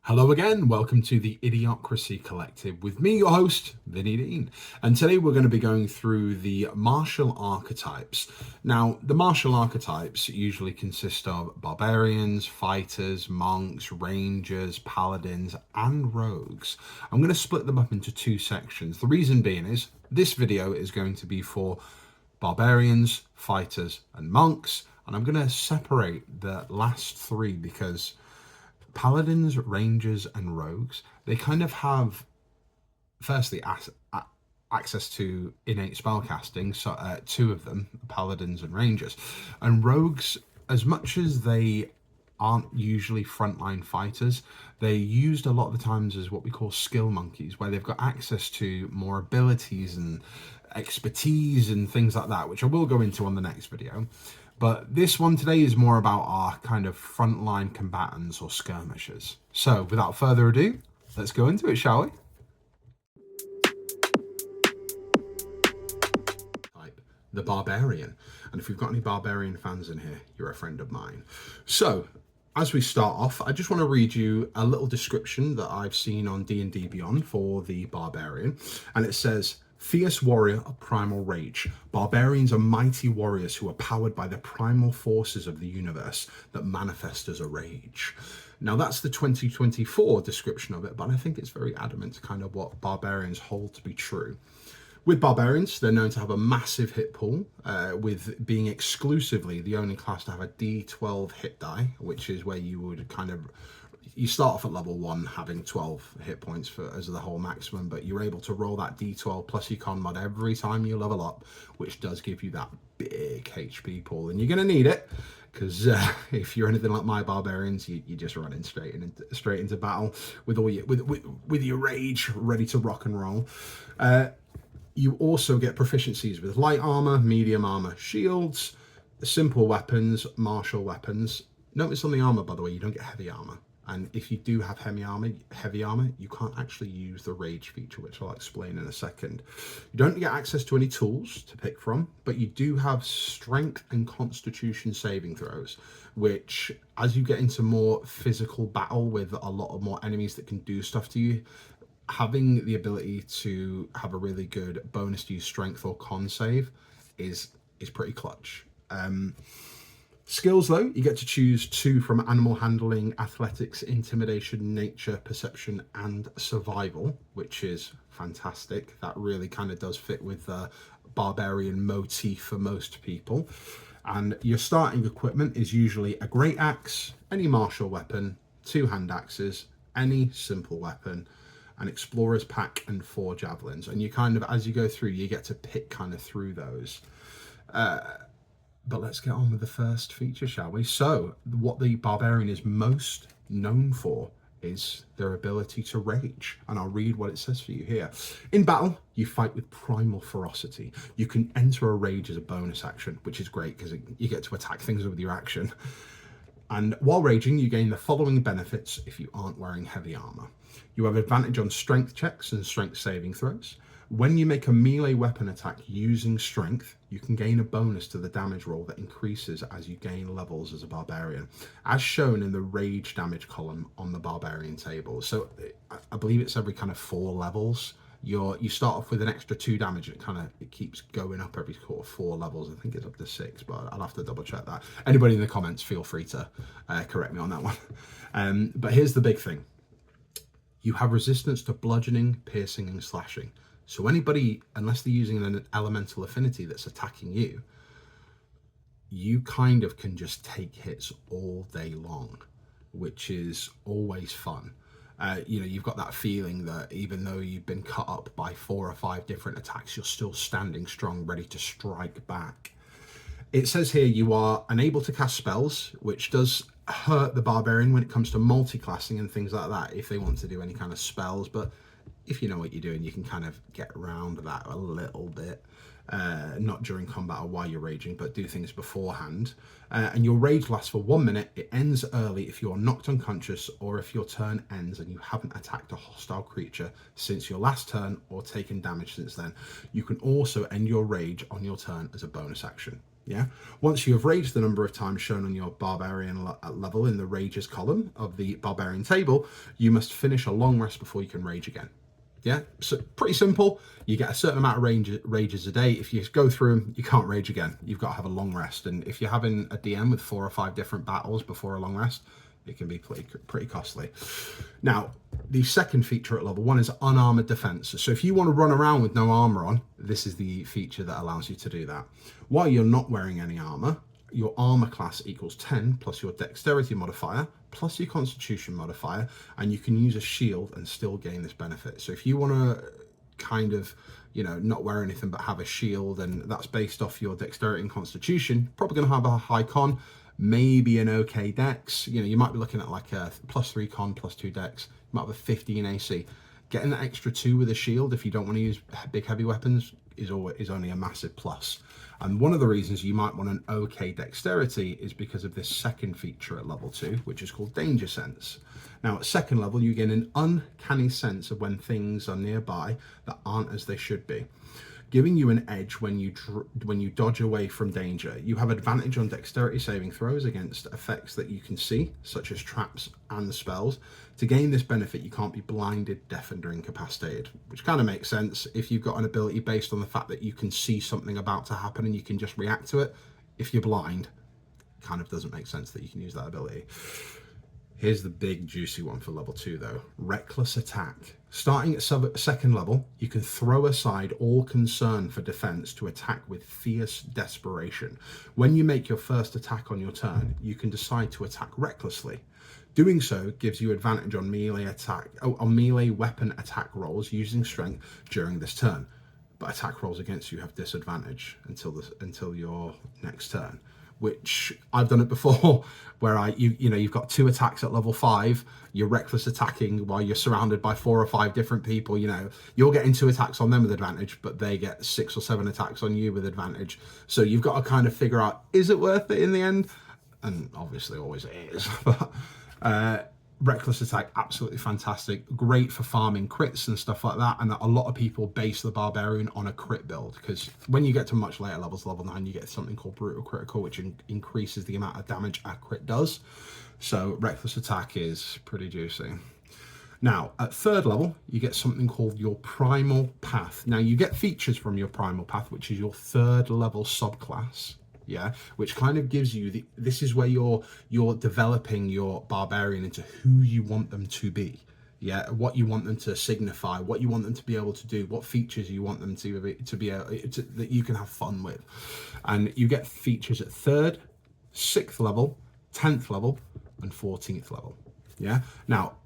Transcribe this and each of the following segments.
Hello again, welcome to the Idiocracy Collective with me, your host, Vinny Dean. And today we're going to be going through the martial archetypes. Now, the martial archetypes usually consist of barbarians, fighters, monks, rangers, paladins, and rogues. I'm going to split them up into two sections. The reason being is this video is going to be for barbarians, fighters, and monks. And I'm going to separate the last three because Paladins, Rangers, and Rogues, they kind of have, firstly, access to innate spellcasting, so two of them, Paladins and Rangers. And Rogues, as much as they aren't usually frontline fighters, they're used a lot of the times as what we call skill monkeys, where they've got access to more abilities and expertise and things like that, which I will go into on the next video. But this one today is more about our kind of frontline combatants or skirmishers. So without further ado, let's go into it, shall we? The Barbarian. And if we've got any Barbarian fans in here, you're a friend of mine. So as we start off, I just want to read you a little description that I've seen on D&D Beyond for the Barbarian. And it says, fierce warrior of primal rage. Barbarians are mighty warriors who are powered by the primal forces of the universe that manifest as a rage. Now that's the 2024 description of it, but I think it's very adamant to kind of what barbarians hold to be true. With barbarians, they're known to have a massive hit pool, with being exclusively the only class to have a D12 hit die, which is where you would kind of, you start off at level 1 having 12 hit points as the whole maximum, but you're able to roll that D12 plus your con mod every time you level up, which does give you that big HP pool, and you're going to need it, because if you're anything like my barbarians, you're just running straight into battle with all your with your rage ready to rock and roll. You also get proficiencies with light armor, medium armor, shields, simple weapons, martial weapons. Notice on the armor, by the way, you don't get heavy armor. And if you do have heavy armor, you can't actually use the rage feature, which I'll explain in a second. You don't get access to any tools to pick from, but you do have strength and constitution saving throws, which as you get into more physical battle with a lot of more enemies that can do stuff to you, having the ability to have a really good bonus to use strength or con save is pretty clutch. Skills though, you get to choose 2 from animal handling, athletics, intimidation, nature, perception, and survival, which is fantastic. That really kind of does fit with the barbarian motif for most people. And your starting equipment is usually a great axe, any martial weapon, 2 hand axes, any simple weapon, an explorer's pack, and 4 javelins. And you kind of, as you go through, you get to pick kind of through those. But let's get on with the first feature, shall we? So what the barbarian is most known for is their ability to rage. And I'll read what it says for you here. In battle, you fight with primal ferocity. You can enter a rage as a bonus action, which is great because you get to attack things with your action. And while raging, you gain the following benefits if you aren't wearing heavy armor. You have advantage on strength checks and strength saving throws. When you make a melee weapon attack using strength, you can gain a bonus to the damage roll that increases as you gain levels as a barbarian, as shown in the rage damage column on the barbarian table. So I believe it's every kind of 4 levels. You start off with an extra 2 damage, and it keeps going up every 4 levels. I think it's up to 6, but I'll have to double check that. Anybody in the comments, feel free to correct me on that one. But here's the big thing. You have resistance to bludgeoning, piercing, and slashing. So anybody, unless they're using an elemental affinity that's attacking you, you kind of can just take hits all day long, which is always fun. You've got that feeling that even though you've been cut up by 4 or 5 different attacks, you're still standing strong, ready to strike back. It says here you are unable to cast spells, which does hurt the barbarian when it comes to multi-classing and things like that, if they want to do any kind of spells. But if you know what you're doing, you can kind of get around that a little bit. Not during combat or while you're raging, but do things beforehand. And your rage lasts for 1 minute. It ends early if you're knocked unconscious or if your turn ends and you haven't attacked a hostile creature since your last turn or taken damage since then. You can also end your rage on your turn as a bonus action. Yeah. Once you have raged the number of times shown on your barbarian level in the rages column of the barbarian table, you must finish a long rest before you can rage again. Yeah, so pretty simple. You get a certain amount of rages a day. If you go through them, you can't rage again. You've got to have a long rest. And if you're having a DM with 4 or 5 different battles before a long rest, it can be pretty costly. Now, the second feature at level 1 is unarmored defense. So if you want to run around with no armor on, this is the feature that allows you to do that. While you're not wearing any armor, your armor class equals 10 plus your dexterity modifier plus your constitution modifier, and you can use a shield and still gain this benefit. So if you want to kind of, not wear anything but have a shield, and that's based off your dexterity and constitution, probably going to have a high con, maybe an okay dex. You might be looking at like a +3 con, +2 dex. You might have a 15 AC. Getting that extra 2 with a shield, if you don't want to use big heavy weapons, is only a massive plus. And one of the reasons you might want an okay dexterity is because of this second feature at level 2, which is called danger sense. Now at second level, you get an uncanny sense of when things are nearby that aren't as they should be, giving you an edge when you dodge away from danger. You have advantage on dexterity saving throws against effects that you can see, such as traps and spells. To gain this benefit, you can't be blinded, deafened, or incapacitated, which kind of makes sense if you've got an ability based on the fact that you can see something about to happen and you can just react to it. If you're blind, it kind of doesn't make sense that you can use that ability. Here's the big juicy one for level 2 though, reckless attack. Starting at second level, you can throw aside all concern for defense to attack with fierce desperation. When you make your first attack on your turn, you can decide to attack recklessly. Doing so gives you advantage on melee weapon attack rolls using strength during this turn, but attack rolls against you have disadvantage until your next turn. Which I've done it before, where you've got 2 attacks at level 5. You're reckless attacking while you're surrounded by 4 or 5 different people. You're getting 2 attacks on them with advantage, but they get 6 or 7 attacks on you with advantage. So you've got to kind of figure out, is it worth it in the end? And obviously, always it is. Reckless attack, absolutely fantastic, great for farming crits and stuff like that. And a lot of people base the barbarian on a crit build, because when you get to much later levels, level 9, you get something called brutal critical, which increases the amount of damage a crit does. So reckless attack is pretty juicy. Now at third level, you get something called your primal path. Now you get features from your primal path, which is your third level subclass. Yeah, which kind of gives you this is where you're developing your barbarian into who you want them to be. Yeah, what you want them to signify, what you want them to be able to do, what features you want them to be able to, that you can have fun with. And you get features at 3rd, 6th level, 10th level, and 14th level. Yeah. Now,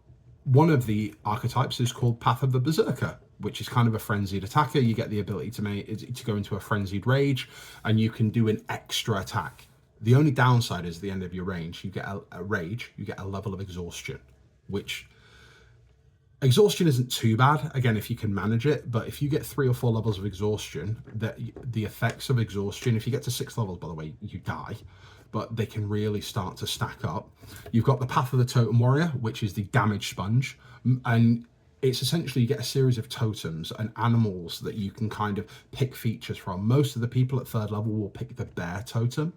one of the archetypes is called Path of the Berserker, which is kind of a frenzied attacker. You get the ability to go into a frenzied rage, and you can do an extra attack. The only downside is at the end of your range, you get a rage, you get a level of exhaustion, which exhaustion isn't too bad, again, if you can manage it. But if you get 3 or 4 levels of exhaustion, the effects of exhaustion, if you get to 6 levels, by the way, you die, but they can really start to stack up. You've got the Path of the Totem Warrior, which is the damage sponge, and it's essentially you get a series of totems and animals that you can kind of pick features from. Most of the people at 3rd level will pick the bear totem,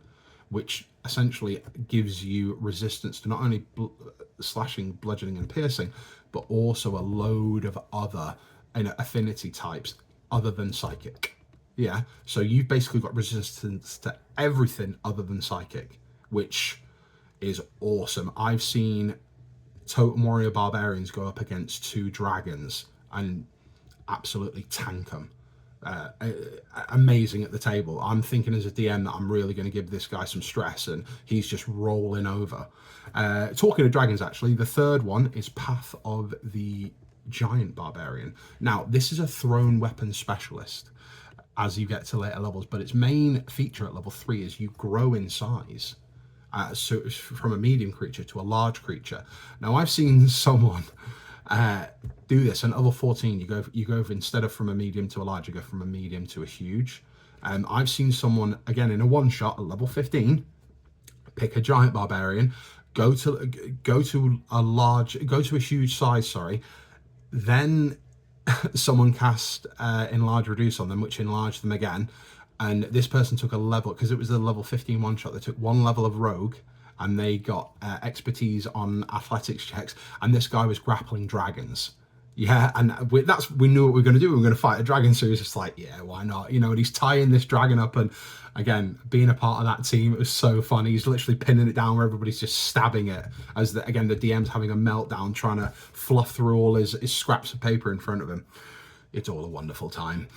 which essentially gives you resistance to not only slashing, bludgeoning, and piercing, but also a load of other affinity types other than psychic. Yeah, so you've basically got resistance to everything other than psychic, which is awesome. I've seen Totem Warrior Barbarians go up against 2 dragons and absolutely tank them. Amazing at the table. I'm thinking as a DM that I'm really going to give this guy some stress, and he's just rolling over. Talking of dragons, actually, the 3rd one is Path of the Giant Barbarian. Now, this is a thrown weapon specialist as you get to later levels, but its main feature at level 3 is you grow in size. So from a medium creature to a large creature. Now I've seen someone do this, and level 14 you go instead of from a medium to a large, you go from a medium to a huge. I've seen someone again in a one shot at level 15 pick a giant barbarian, go to a huge size, then someone cast enlarge reduce on them, which enlarged them again, And this person took a level, because it was a level 15 one shot, they took 1 level of rogue, and they got expertise on athletics checks, and this guy was grappling dragons. Yeah, and we knew what we were going to do. We were going to fight a dragon, so he was just like, yeah, why not? You know, and he's tying this dragon up, and again, being a part of that team, it was so fun. He's literally pinning it down where everybody's just stabbing it, as the DM's having a meltdown, trying to fluff through all his scraps of paper in front of him. It's all a wonderful time.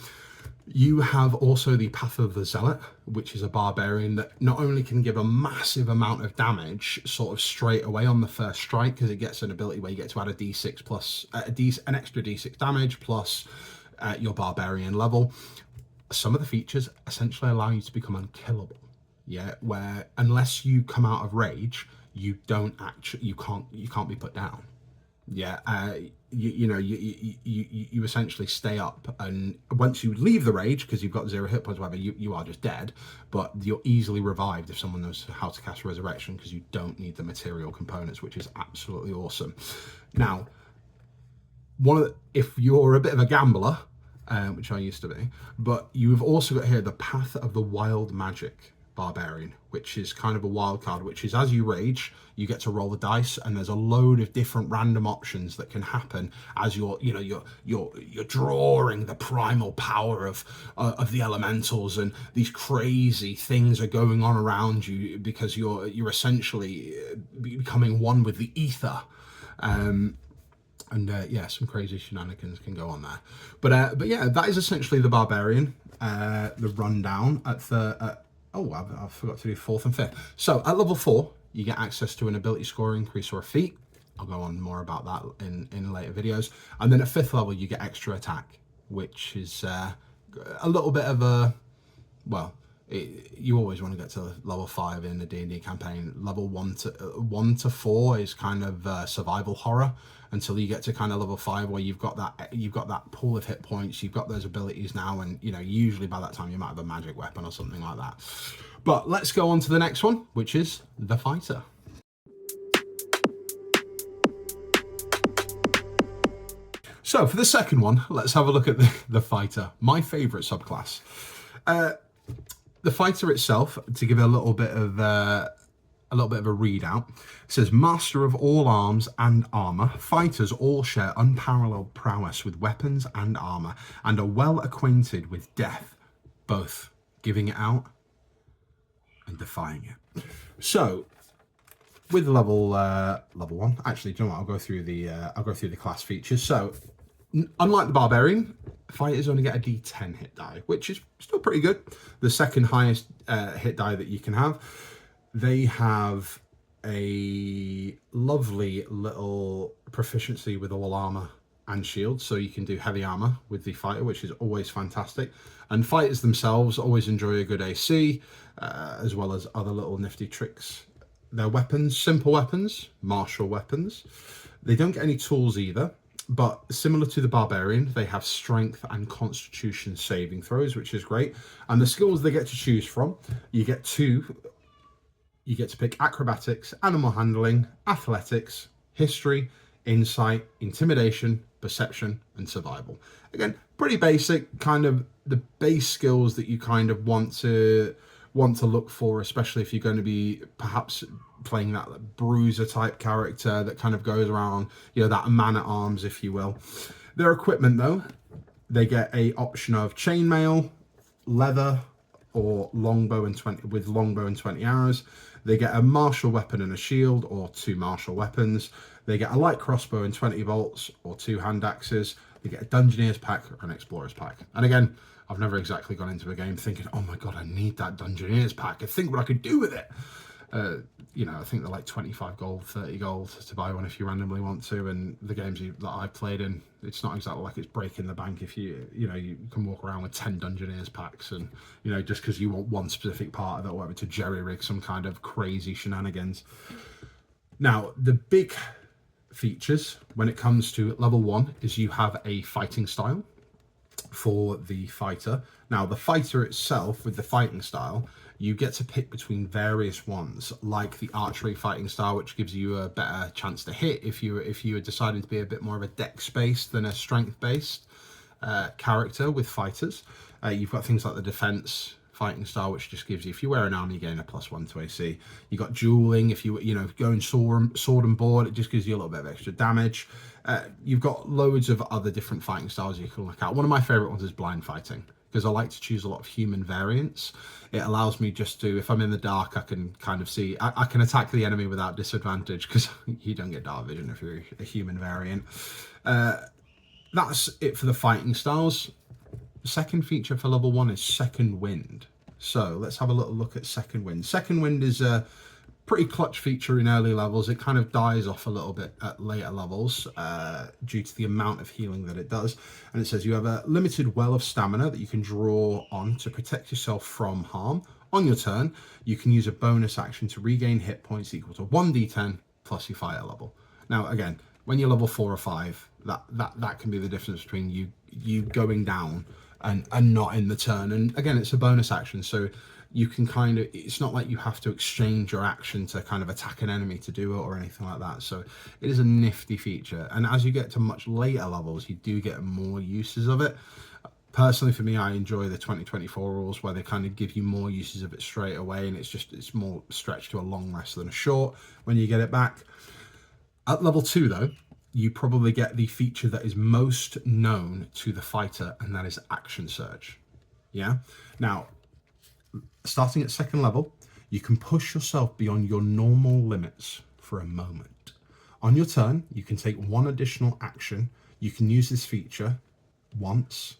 You have also the Path of the Zealot, which is a barbarian that not only can give a massive amount of damage sort of straight away on the first strike, because it gets an ability where you get to add a d6 plus an extra d6 damage plus your barbarian level. Some of the features essentially allow you to become unkillable. Yeah, where unless you come out of rage, you can't be put down. Yeah, you essentially stay up, and once you leave the rage, because you've got 0 hit points, whatever, you are just dead. But you're easily revived if someone knows how to cast resurrection, because you don't need the material components, which is absolutely awesome. Now, if you're a bit of a gambler, which I used to be, but you've also got here the Path of the Wild Magic Barbarian, which is kind of a wild card, which is as you rage, you get to roll the dice, and there's a load of different random options that can happen as you're drawing the primal power of the elementals, and these crazy things are going on around you because you're essentially becoming one with the ether. Yeah, some crazy shenanigans can go on there, but yeah, that is essentially the barbarian. The rundown at the I forgot to do 4th and 5th. So at level 4, you get access to an ability score increase or a feat. I'll go on more about that in later videos. And then at 5th level, you get extra attack, which is a little bit of a, well, you always want to get to level 5 in a D&D campaign. Level 1 to 4 is kind of survival horror, until you get to kind of level 5 where you've got that pool of hit points, you've got those abilities now, and usually by that time you might have a magic weapon or something like that. But let's go on to the next one, which is the fighter. So for the second one, let's have a look at the fighter, my favorite subclass. The fighter itself, to give a little bit of a readout, says, master of all arms and armor, fighters all share unparalleled prowess with weapons and armor, and are well acquainted with death, both giving it out and defying it. So with level 1, actually, do you know what? I'll go through the class features. So unlike the barbarian, fighters only get a d10 hit die, which is still pretty good. The second highest hit die that you can have. They have a lovely little proficiency with all armor and shield, so you can do heavy armor with the fighter, which is always fantastic. And fighters themselves always enjoy a good AC, as well as other little nifty tricks. Their weapons, simple weapons, martial weapons. They don't get any tools either, but similar to the barbarian, they have strength and constitution saving throws, which is great. And the skills they get to choose from, you get to pick acrobatics, animal handling, athletics, history, insight, intimidation, perception, and survival. Again, pretty basic, kind of the base skills that you kind of want to look for, especially if you're going to be perhaps playing that bruiser type character that kind of goes around, that man-at-arms, if you will. Their equipment, though, they get a option of chainmail, leather, or longbow and 20 arrows. They get a martial weapon and a shield, or 2 martial weapons. They get a light crossbow and 20 bolts, or 2 hand axes. They get a Dungeoneer's pack or an Explorer's pack. And again, I've never exactly gone into a game thinking, oh my god, I need that Dungeoneer's pack. I think what I could do with it. I think they're like 25 gold, 30 gold to buy one if you randomly want to. And the games that I've played in, it's not exactly like it's breaking the bank if you can walk around with 10 Dungeoneer's packs and, just because you want one specific part of it or whatever to jerry-rig some kind of crazy shenanigans. Now, the big features when it comes to level 1 is you have a fighting style for the fighter. Now, the fighter itself, with the fighting style, you get to pick between various ones, like the archery fighting style, which gives you a better chance to hit if you are deciding to be a bit more of a dex-based than a strength-based character with fighters. You've got things like the defense fighting style, which just gives you, if you wear an armor, you gain a +1 to AC. You got dueling. If you go in sword and board, it just gives you a little bit of extra damage. You've got loads of other different fighting styles you can look at. One of my favorite ones is blind fighting, because I like to choose a lot of human variants. It allows me just to, if I'm in the dark, I can kind of see, I can attack the enemy without disadvantage, because you don't get dark vision if you're a human variant. That's it for the fighting styles. The second feature for level 1 is Second Wind. So let's have a little look at Second Wind. Second Wind is a pretty clutch feature in early levels. It kind of dies off a little bit at later levels due to the amount of healing that it does. And it says you have a limited well of stamina that you can draw on to protect yourself from harm. On your turn, you can use a bonus action to regain hit points equal to 1d10 plus your fighter level. Now, again, when you're level 4 or 5, that can be the difference between you going down and not in the turn. And again, it's a bonus action, so you can kind of, it's not like you have to exchange your action to kind of attack an enemy to do it or anything like that. So it is a nifty feature, and as you get to much later levels, you do get more uses of it. Personally, for me, I enjoy the 2024 rules where they kind of give you more uses of it straight away, and it's more stretched to a long rest than a short when you get it back. At level 2 though, you probably get the feature that is most known to the fighter, and that is Action Surge. Yeah. Now, starting at second level, you can push yourself beyond your normal limits for a moment. On your turn, you can take one additional action. You can use this feature once,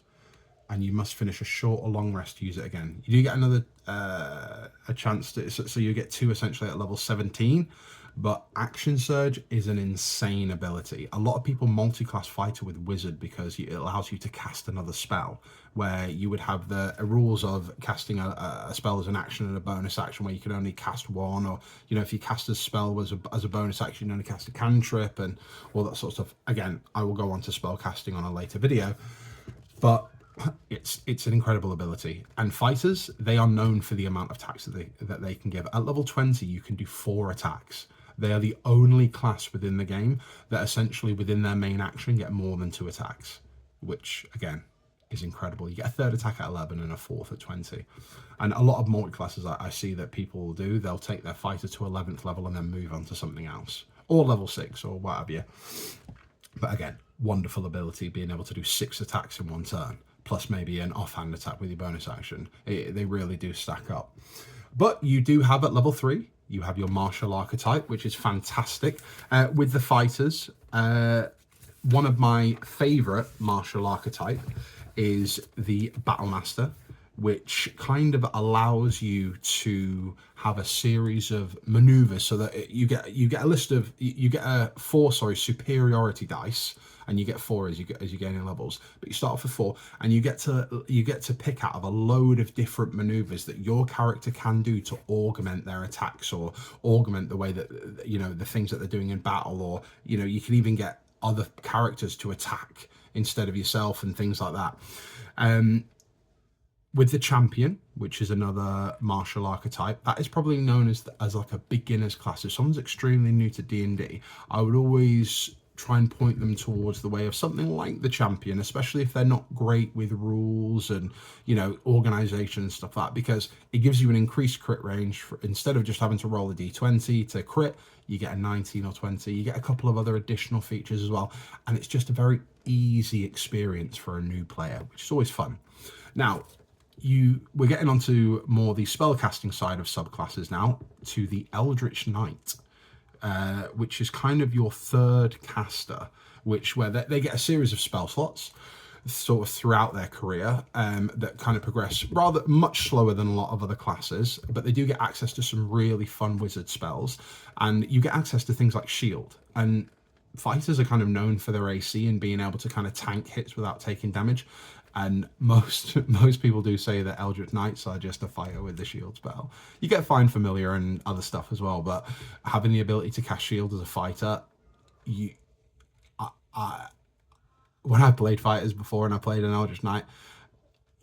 and you must finish a short or long rest to use it again. You do get another a chance to, so you get 2 essentially at level 17. But Action Surge is an insane ability. A lot of people multi-class fighter with Wizard because it allows you to cast another spell, where you would have the rules of casting a spell as an action and a bonus action, where you can only cast one, or if you cast a spell as a bonus action, you only cast a cantrip and all that sort of stuff. Again, I will go on to spell casting on a later video, but it's an incredible ability. And fighters, they are known for the amount of attacks that they can give. At level 20, you can do 4 attacks. They are the only class within the game that essentially within their main action get more than 2 attacks, which again is incredible. You get a 3rd attack at 11 and a 4th at 20. And a lot of multi-classes I see that people will do, they'll take their fighter to 11th level and then move on to something else, or level 6 or what have you. But again, wonderful ability, being able to do 6 attacks in one turn, plus maybe an offhand attack with your bonus action. They really do stack up. But you do have at level 3, you have your martial archetype, which is fantastic. With the fighters, one of my favorite martial archetype is the Battle Master, which kind of allows you to have a series of maneuvers, so that you get a list of, you get a 4 superiority dice, and you get 4 as you gain in levels, but you start off with 4, and you get to pick out of a load of different maneuvers that your character can do to augment their attacks, or augment the way that the things that they're doing in battle, or you can even get other characters to attack instead of yourself and things like that. With the champion, which is another martial archetype, that is probably known as like a beginner's class. If someone's extremely new to D&D, I would always try and point them towards the way of something like the champion, especially if they're not great with rules and organization and stuff like that, because it gives you an increased crit range. Instead of just having to roll a d20 to crit, you get a 19 or 20. You get a couple of other additional features as well, and it's just a very easy experience for a new player, which is always fun. Now, we're getting onto more the spellcasting side of subclasses now, to the Eldritch Knight, which is kind of your 3rd caster, where they get a series of spell slots sort of throughout their career that kind of progress rather much slower than a lot of other classes, but they do get access to some really fun wizard spells, and you get access to things like shield. And fighters are kind of known for their AC and being able to kind of tank hits without taking damage. And most people do say that Eldritch Knights are just a fighter with the shield spell. You get Find Familiar and other stuff as well, but having the ability to cast shield as a fighter, when I played fighters before and I played an Eldritch Knight,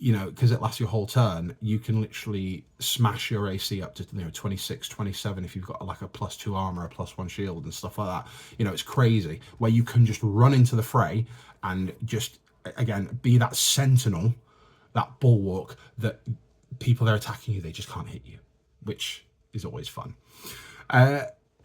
because it lasts your whole turn, you can literally smash your AC up to 26, 27 if you've got like a +2 armor, a +1 shield and stuff like that. It's crazy, where you can just run into the fray and just, again, be that sentinel, that bulwark that people they're attacking you, they just can't hit you, which is always fun.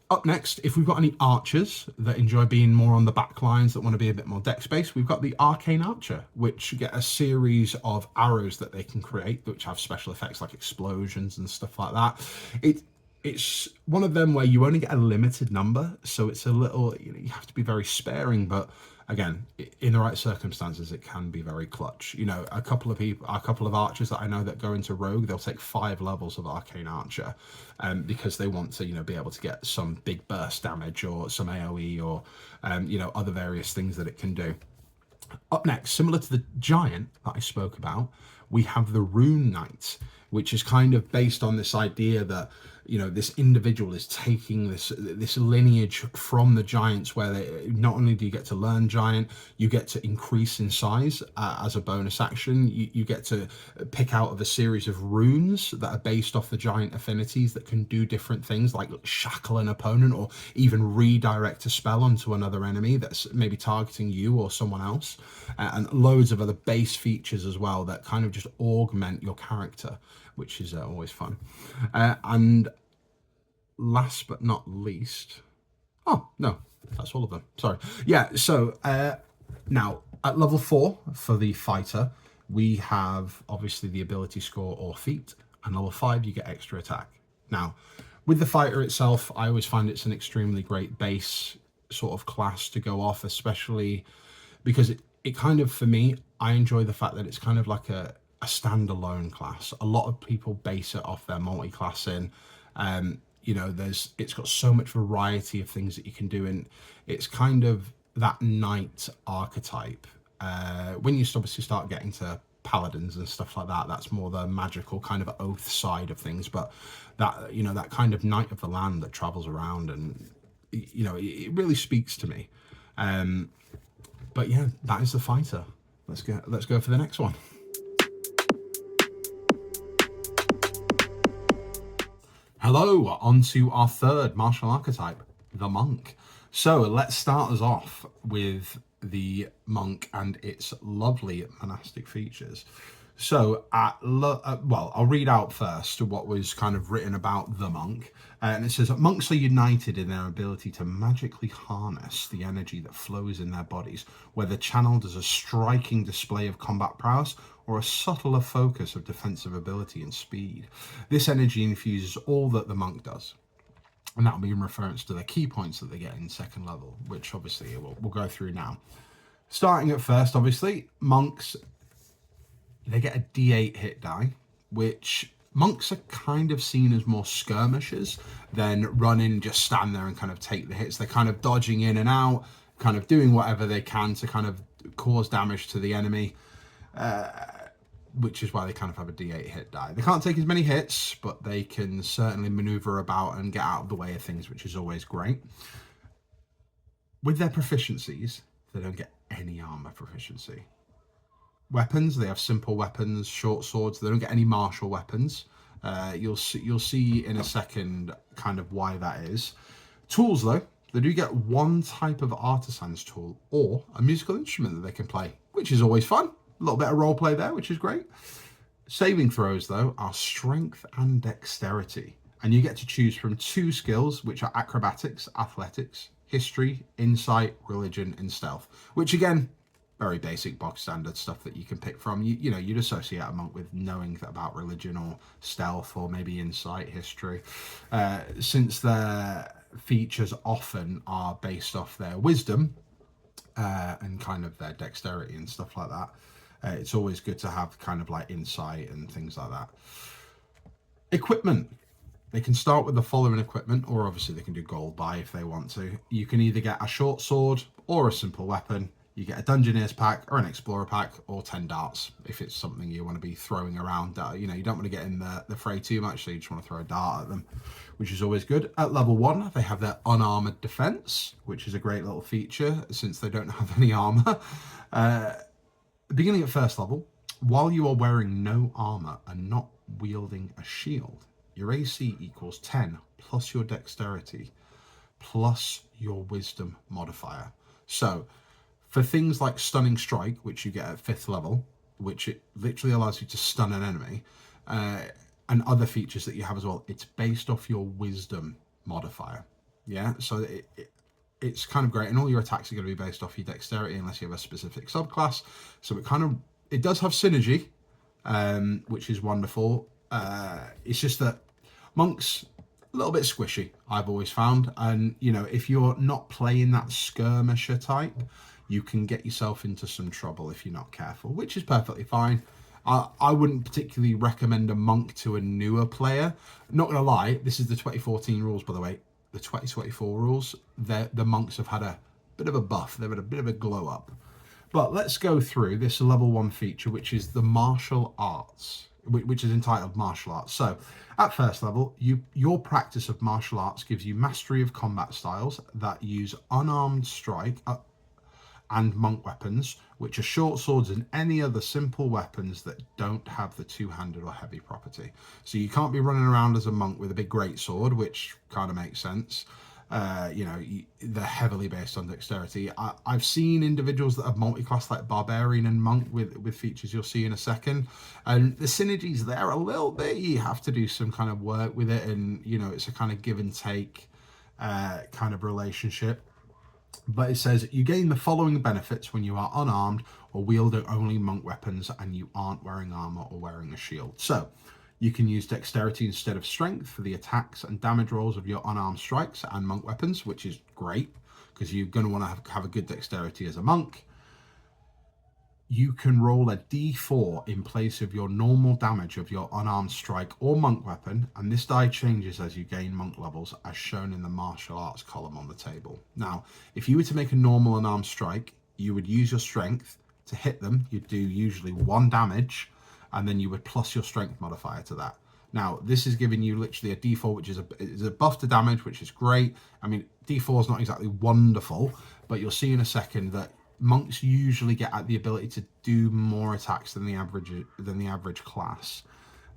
Up next, if we've got any archers that enjoy being more on the back lines, that want to be a bit more dex based, we've got the Arcane Archer, which get a series of arrows that they can create, which have special effects like explosions and stuff like that. It's one of them where you only get a limited number, so it's a little, you have to be very sparing, but again, in the right circumstances, it can be very clutch. A couple of archers that I know that go into Rogue, they'll take 5 levels of Arcane Archer, because they want to, be able to get some big burst damage or some AoE or, other various things that it can do. Up next, similar to the giant that I spoke about, we have the Rune Knight, which is kind of based on this idea that this individual is taking this lineage from the giants, where not only do you get to learn giant, you get to increase in size as a bonus action. You get to pick out of a series of runes that are based off the giant affinities that can do different things, like shackle an opponent or even redirect a spell onto another enemy that's maybe targeting you or someone else, and loads of other base features as well that kind of just augment your character, which is always fun. And last but not least, oh no, that's all of them, sorry. Yeah, so now at level 4 for the fighter, we have obviously the ability score or feat, and level 5 you get extra attack. Now with the fighter itself, I always find it's an extremely great base sort of class to go off, especially because it kind of, for me, I enjoy the fact that it's kind of like a standalone class. A lot of people base it off their multi-classing. It's got so much variety of things that you can do, and it's kind of that knight archetype. When you obviously start getting to paladins and stuff like that, that's more the magical kind of oath side of things, but that kind of knight of the land that travels around, and it really speaks to me. But yeah, that is the fighter. Let's go for the next one. Hello, on to our third martial archetype, the monk. So let's start us off with the monk and its lovely monastic features. So, I'll read out first what was kind of written about the monk. And it says, monks are united in their ability to magically harness the energy that flows in their bodies, whether channeled as a striking display of combat prowess or a subtler focus of defensive ability and speed. This energy infuses all that the monk does. And that will be in reference to the key points that they get in second level, which obviously we'll go through now. Starting at first, obviously, monks, they get a D8 hit die, which monks are kind of seen as more skirmishers than run in, just stand there and kind of take the hits. They're kind of dodging in and out, kind of doing whatever they can to kind of cause damage to the enemy, which is why they kind of have a D8 hit die. They can't take as many hits, but they can certainly maneuver about and get out of the way of things, which is always great. With their proficiencies, they don't get any armor proficiency. Weapons, they have simple weapons, short swords. They don't get any martial weapons. You'll see in a second kind of why that is. Tools, though, they do get one type of artisan's tool or a musical instrument that they can play, which is always fun. A little bit of role play there, which is great. Saving throws, though, are strength and dexterity, and you get to choose from 2 skills, which are acrobatics, athletics, history, insight, religion, and stealth, which again, very basic box standard stuff that you can pick from. You'd associate a monk with knowing about religion or stealth or maybe insight, history, since their features often are based off their wisdom and kind of their dexterity and stuff like that. It's always good to have kind of like insight and things like that. Equipment. They can start with the following equipment, or obviously they can do gold buy if they want to. You can either get a short sword or a simple weapon. You get a Dungeoneer's pack or an Explorer pack, or 10 darts if it's something you want to be throwing around. You don't want to get in the fray too much, so you just want to throw a dart at them, which is always good. At level 1, they have their unarmored defense, which is a great little feature since they don't have any armor. Beginning at first level, while you are wearing no armor and not wielding a shield, your AC equals 10 plus your dexterity plus your wisdom modifier. So for things like stunning strike, which you get at 5th level, which it literally allows you to stun an enemy, and other features that you have as well, it's based off your wisdom modifier. Yeah, so it's kind of great, and all your attacks are going to be based off your dexterity unless you have a specific subclass. So it does have synergy, which is wonderful. It's just that monks a little bit squishy, I've always found, and if you're not playing that skirmisher type, you can get yourself into some trouble if you're not careful, which is perfectly fine. I wouldn't particularly recommend a monk to a newer player. Not gonna lie, this is the 2014 rules, by the way. The 2024 rules, the monks have had a bit of a buff. They've had a bit of a glow up. But let's go through this level 1 feature, which is the martial arts, which is entitled martial arts. So at first level, your practice of martial arts gives you mastery of combat styles that use unarmed strike and monk weapons, which are short swords and any other simple weapons that don't have the two-handed or heavy property. So you can't be running around as a monk with a big great sword, which kind of makes sense. They're heavily based on dexterity. I've seen individuals that have multi-class like Barbarian and Monk with features you'll see in a second, and the synergies there a little bit. You have to do some kind of work with it, and it's a kind of give and take kind of relationship. But it says you gain the following benefits when you are unarmed or wielding only monk weapons and you aren't wearing armor or wearing a shield. So you can use dexterity instead of strength for the attacks and damage rolls of your unarmed strikes and monk weapons, which is great because you're going to want to have a good dexterity as a monk. You can roll a d4 in place of your normal damage of your unarmed strike or monk weapon, and this die changes as you gain monk levels, as shown in the martial arts column on the table. Now, if you were to make a normal unarmed strike, you would use your strength to hit them. You'd do usually 1 damage, and then you would plus your strength modifier to that. Now, this is giving you literally a d4, which is a buff to damage, which is great. I mean, d4 is not exactly wonderful, but you'll see in a second that monks usually get at the ability to do more attacks than the average class.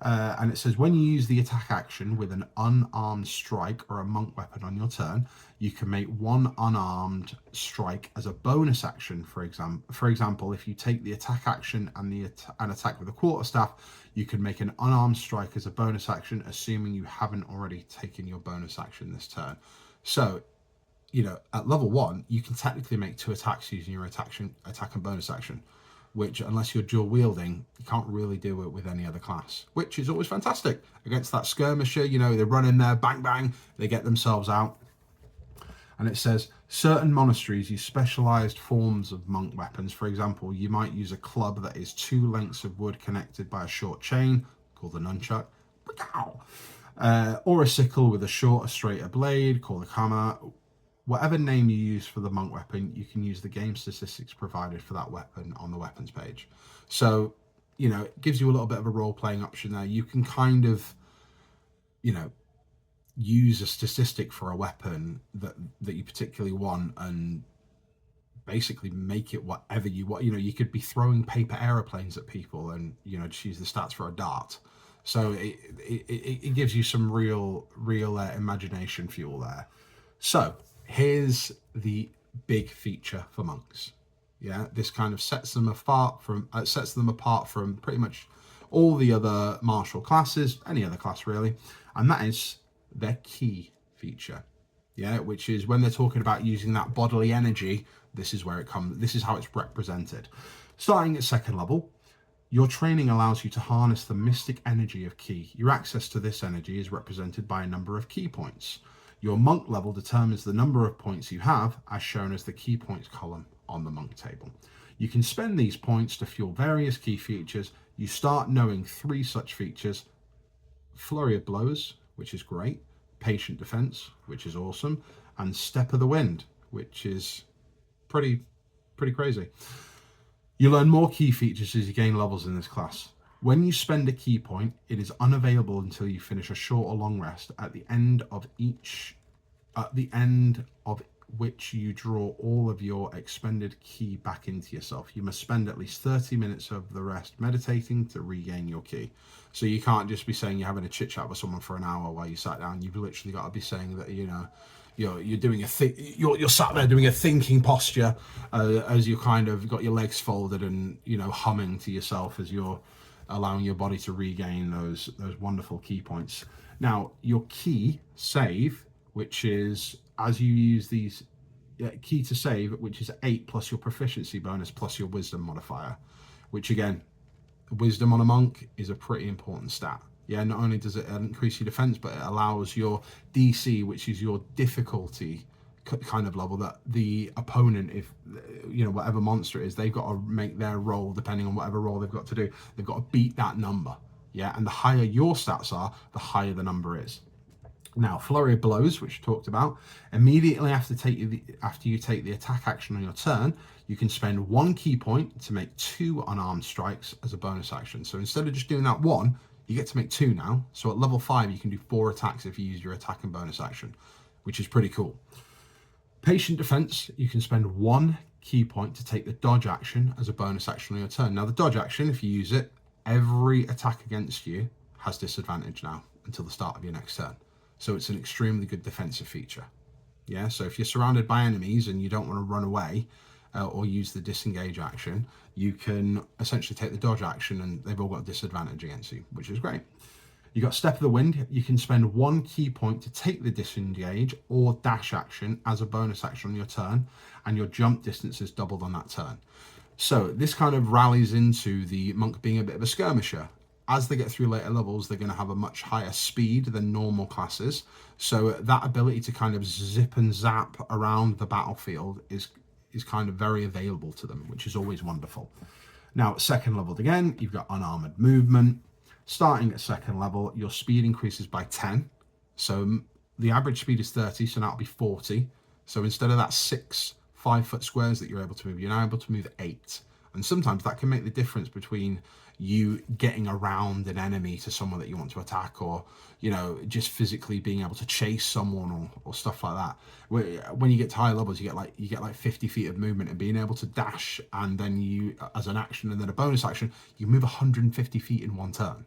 And it says when you use the attack action with an unarmed strike or a monk weapon on your turn, you can make 1 unarmed strike as a bonus action. For example, if you take the attack action and attack with a quarterstaff, you can make an unarmed strike as a bonus action, assuming you haven't already taken your bonus action this turn. So at level 1, you can technically make 2 attacks using your attack and bonus action, which, unless you're dual wielding, you can't really do it with any other class, which is always fantastic. Against that skirmisher, they run in there, bang, bang, they get themselves out. And it says, certain monasteries use specialized forms of monk weapons. For example, you might use a club that is 2 lengths of wood connected by a short chain, called the nunchuck, or a sickle with a shorter, straighter blade, called a kama. Whatever name you use for the monk weapon, you can use the game statistics provided for that weapon on the weapons page. So, it gives you a little bit of a role-playing option there. You can kind of, use a statistic for a weapon that you particularly want and basically make it whatever you want. You could be throwing paper aeroplanes at people and, just use the stats for a dart. So it gives you some real imagination fuel there. So here's the big feature for monks. Yeah, this kind of sets them apart from pretty much all the other martial classes, any other class really, and that is their key feature. Yeah, which is when they're talking about using that bodily energy, this is where it comes. This is how it's represented. Starting at 2nd level, your training allows you to harness the mystic energy of ki. Your access to this energy is represented by a number of ki points. Your monk level determines the number of points you have, as shown as the key points column on the monk table. You can spend these points to fuel various key features. You start knowing 3 such features: Flurry of Blows, which is great, Patient Defense, which is awesome, and Step of the Wind, which is pretty crazy. You learn more key features as you gain levels in this class. When you spend a key point, it is unavailable until you finish a short or long rest, at the end of which you draw all of your expended ki back into yourself. You must spend at least 30 minutes of the rest meditating to regain your ki. So you can't just be saying you're having a chit chat with someone for an hour while you sat down. You've literally got to be saying that you're doing you're sat there doing a thinking posture as you kind of got your legs folded and humming to yourself as you're allowing your body to regain those wonderful key points. Now, your key save, which is as you use these key to save, which is 8 plus your proficiency bonus plus your wisdom modifier, which again, wisdom on a monk is a pretty important stat. Yeah, not only does it increase your defense, but it allows your DC, which is your difficulty kind of level, that the opponent, if you know whatever monster it is, they've got to make their roll depending on whatever roll they've got to do. They've got to beat that number. Yeah, and the higher your stats are, the higher the number is. Now, flurry of blows, which we talked about, immediately after you take the attack action on your turn, you can spend 1 key point to make 2 unarmed strikes as a bonus action. So instead of just doing that 1, you get to make 2 now. So at level 5, you can do 4 attacks if you use your attack and bonus action, which is pretty cool. Patient defense, you can spend 1 key point to take the dodge action as a bonus action on your turn. Now, the dodge action, if you use it, every attack against you has disadvantage now until the start of your next turn. So it's an extremely good defensive feature. Yeah, so if you're surrounded by enemies and you don't want to run away or use the disengage action, you can essentially take the dodge action and they've all got disadvantage against you, which is great. You got Step of the Wind. You can spend 1 key point to take the disengage or dash action as a bonus action on your turn, and your jump distance is doubled on that turn. So this kind of rallies into the monk being a bit of a skirmisher. As they get through later levels, they're going to have a much higher speed than normal classes. So that ability to kind of zip and zap around the battlefield is kind of very available to them, which is always wonderful. Now, at second level again, you've got unarmored movement. Starting at second level, your speed increases by 10. So the average speed is 30, so that'll be 40. So instead of that 6 5-foot squares that you're able to move, you're now able to move 8. And sometimes that can make the difference between you getting around an enemy to someone that you want to attack, or, you know, just physically being able to chase someone or stuff like that. When you get to higher levels, you get like 50 feet of movement, and being able to dash and then you, as an action and then a bonus action, you move 150 feet in one turn,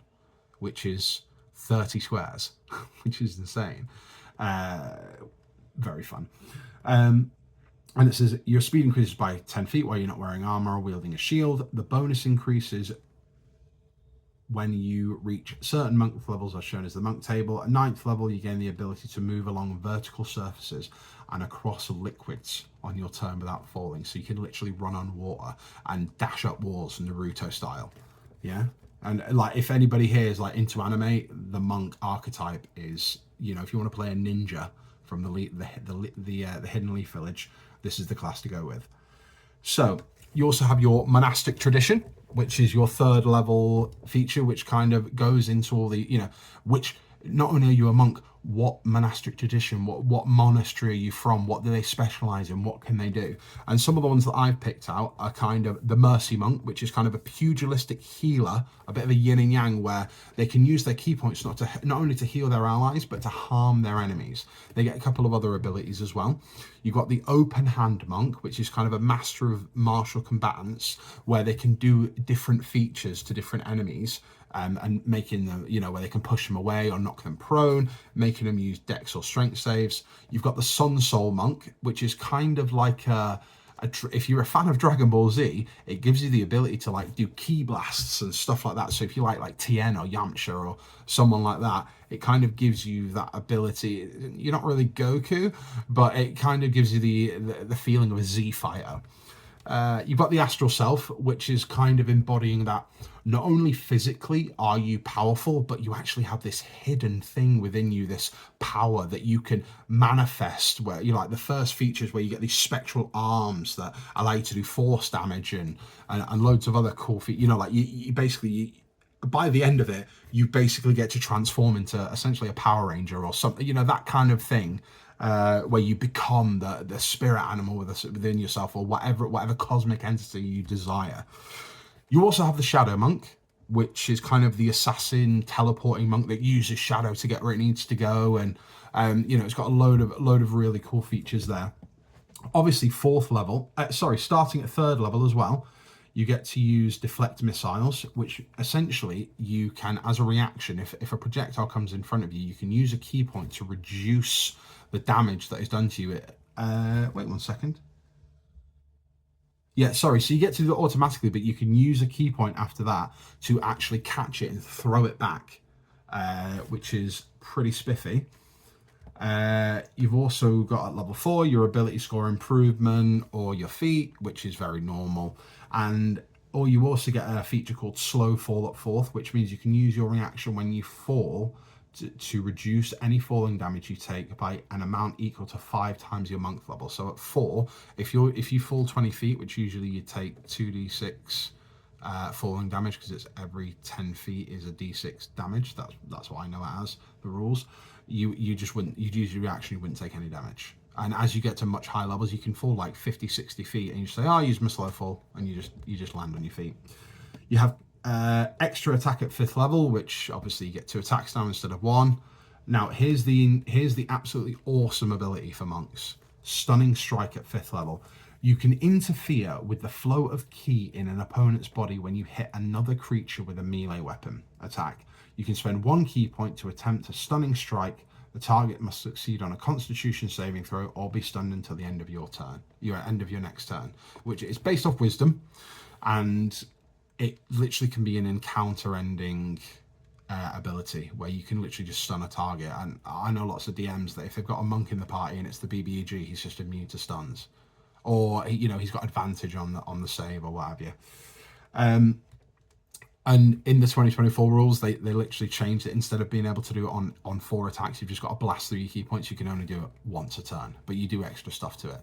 which is 30 squares, which is insane. Very fun. And it says your speed increases by 10 feet while you're not wearing armor or wielding a shield. The bonus increases when you reach certain monk levels, as shown as the monk table. At 9th level, you gain the ability to move along vertical surfaces and across liquids on your turn without falling. So you can literally run on water and dash up walls, Naruto style. Yeah. And like, if anybody here is like into anime, the monk archetype is, you know, if you want to play a ninja from the Hidden Leaf Village, this is the class to go with. So you also have your monastic tradition, which is your 3rd level feature, which kind of goes into all the, you know, which not only are you a monk, what monastic tradition, what monastery are you from, what do they specialize in, what can they do? And some of the ones that I've picked out are kind of the Mercy Monk, which is kind of a pugilistic healer, a bit of a yin and yang, where they can use their key points not only to heal their allies, but to harm their enemies. They get a couple of other abilities as well. You've got the Open Hand Monk, which is kind of a master of martial combatants, where they can do different features to different enemies, and making them, you know, where they can push them away or knock them prone, making them use dex or strength saves. You've got the Sun Soul Monk, which is kind of like if you're a fan of Dragon Ball Z, it gives you the ability to like do ki blasts and stuff like that. So if you like Tien or Yamcha or someone like that, it kind of gives you that ability. You're not really Goku, but it kind of gives you the feeling of a Z fighter. You've got the Astral Self, which is kind of embodying that not only physically are you powerful, but you actually have this hidden thing within you, this power that you can manifest, where you like the first features where you get these spectral arms that allow you to do force damage and loads of other cool features. You know, like you basically, by the end of it, you basically get to transform into essentially a Power Ranger or something, you know, that kind of thing. Where you become the spirit animal within yourself, or whatever cosmic entity you desire. You also have the Shadow Monk, which is kind of the assassin teleporting monk that uses shadow to get where it needs to go, and you know, it's got a load of really cool features there. Obviously, starting at 3rd level as well, you get to use deflect missiles, which essentially you can, as a reaction, if a projectile comes in front of you, you can use a key point to reduce the damage that is done to you. Wait 1 second. Yeah, sorry. So you get to do it automatically, but you can use a key point after that to actually catch it and throw it back, which is pretty spiffy. You've also got at level 4 your ability score improvement or your feat, which is very normal. Or you also get a feature called slow fall at 4th, which means you can use your reaction when you fall to reduce any falling damage you take by an amount equal to 5 times your monk level. So at 4, if you fall 20 feet, which usually you take 2d6 falling damage, because it's every 10 feet is a d6 damage. That's what I know it as, the rules. You just wouldn't, you'd use your reaction, you wouldn't take any damage. And as you get to much higher levels, you can fall like 50, 60 feet, and you say, "Oh, I use my slow fall," and you just land on your feet. You have extra attack at 5th level, which obviously you get 2 attacks now instead of 1. Now here's the absolutely awesome ability for monks: stunning strike at 5th level. You can interfere with the flow of ki in an opponent's body when you hit another creature with a melee weapon attack. You can spend 1 key point to attempt a stunning strike. The target must succeed on a Constitution saving throw or be stunned until the end of your next turn, which is based off wisdom, and it literally can be an encounter-ending ability where you can literally just stun a target. And I know lots of DMs that if they've got a monk in the party and it's the BBEG, he's just immune to stuns, or he's got advantage on the save or what have you. And in the 2024 rules, they literally changed it. Instead of being able to do it on 4 attacks, you've just got to blast through your key points. You can only do it once a turn, but you do extra stuff to it.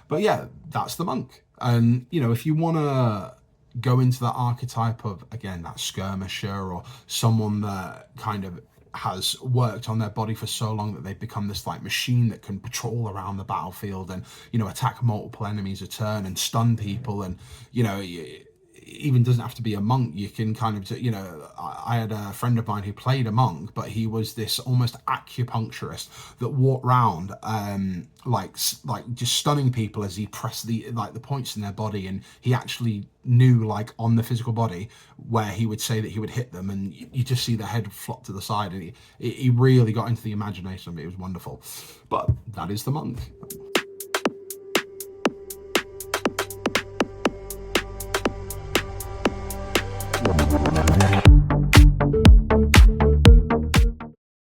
But yeah, that's the monk. And if you want to go into that archetype of, again, that skirmisher, or someone that kind of has worked on their body for so long that they've become this like machine that can patrol around the battlefield and attack multiple enemies a turn and stun people, and even doesn't have to be a monk. You can kind of, I had a friend of mine who played a monk, but he was this almost acupuncturist that walked around like just stunning people as he pressed the points in their body, and he actually knew like on the physical body where he would say that he would hit them, and you just see the head flop to the side, and he really got into the imagination of it. It was wonderful. But that is the monk.